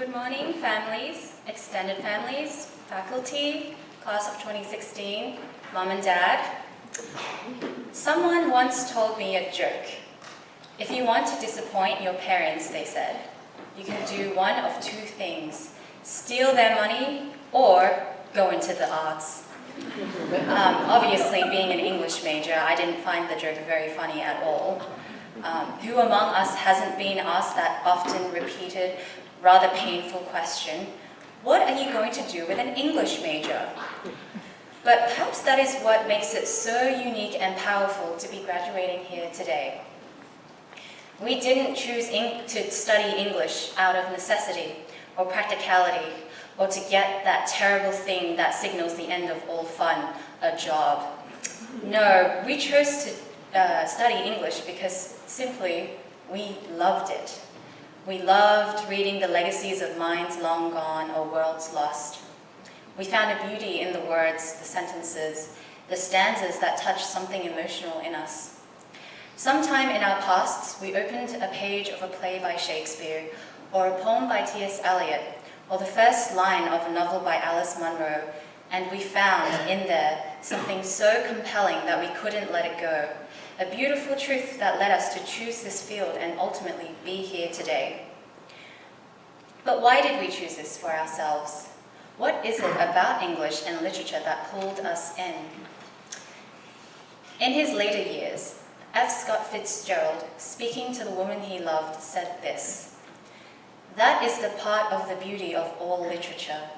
Good morning, families, extended families, faculty, class of 2016, mom and dad. Someone once told me a joke. If you want to disappoint your parents, they said, you can do one of two things: steal their money or go into the arts. Obviously, being an English major, I didn't find the joke very funny at all. Who among us hasn't been asked that often repeated, rather painful question, what are you going to do with an English major? But perhaps that is what makes it so unique and powerful to be graduating here today. We didn't choose to study English out of necessity or practicality, or to get that terrible thing that signals the end of all fun, a job. No, we chose to study English because simply we loved it. We loved reading the legacies of minds long gone or worlds lost. We found a beauty in the words, the sentences, the stanzas that touched something emotional in us. Sometime in our pasts, we opened a page of a play by Shakespeare, or a poem by T.S. Eliot, or the first line of a novel by Alice Munro, and we found in there something so compelling that we couldn't let it go. A beautiful truth that led us to choose this field and ultimately be here today. But why did we choose this for ourselves? What is it about English and literature that pulled us in? In his later years, F. Scott Fitzgerald, speaking to the woman he loved, said this: "That is the part of the beauty of all literature.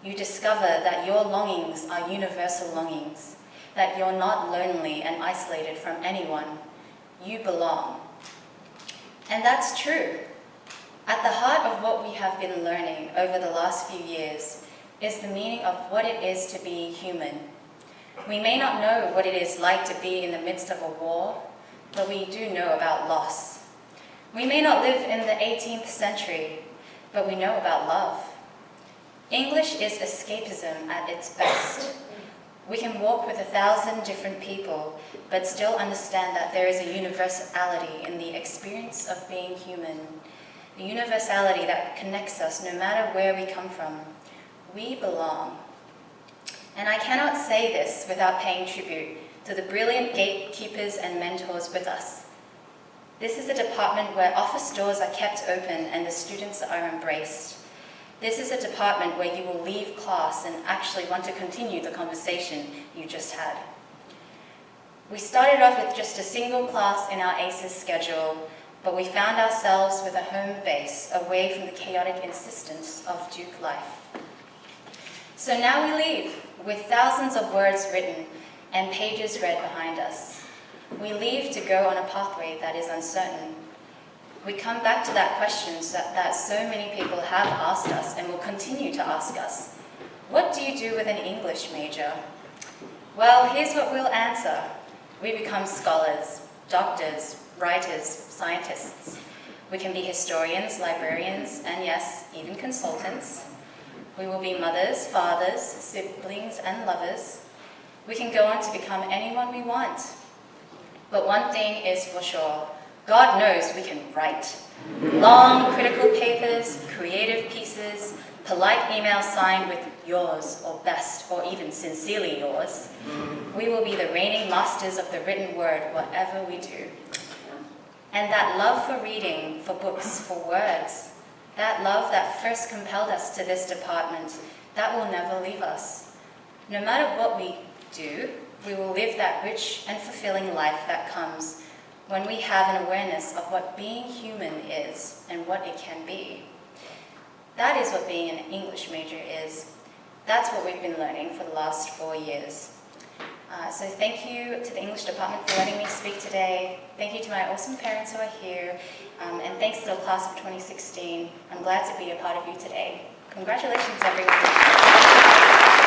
You discover that your longings are universal longings, that you're not lonely and isolated from anyone. You belong." And that's true. At the heart of what we have been learning over the last few years is the meaning of what it is to be human. We may not know what it is like to be in the midst of a war, but we do know about loss. We may not live in the 18th century, but we know about love. English is escapism at its best. We can walk with 1,000 different people, but still understand that there is a universality in the experience of being human, a universality that connects us no matter where we come from. We belong. And I cannot say this without paying tribute to the brilliant gatekeepers and mentors with us. This is a department where office doors are kept open and the students are embraced. This is a department where you will leave class and actually want to continue the conversation you just had. We started off with just a single class in our ACES schedule, but we found ourselves with a home base away from the chaotic insistence of Duke life. So now we leave with thousands of words written and pages read behind us. We leave to go on a pathway that is uncertain. We come back to that question that so many people have asked us and will continue to ask us. What do you do with an English major? Well, here's what we'll answer. We become scholars, doctors, writers, scientists. We can be historians, librarians, and yes, even consultants. We will be mothers, fathers, siblings, and lovers. We can go on to become anyone we want. But one thing is for sure, God knows we can write. Long, critical papers, creative pieces, polite emails signed with yours, or best, or even sincerely yours. We will be the reigning masters of the written word, whatever we do. And that love for reading, for books, for words, that love that first compelled us to this department, that will never leave us. No matter what we do, we will live that rich and fulfilling life that comes when we have an awareness of what being human is and what it can be. That is what being an English major is. That's what we've been learning for the last 4 years. So thank you to the English department for letting me speak today. Thank you to my awesome parents who are here. And thanks to the class of 2016. I'm glad to be a part of you today. Congratulations, everyone.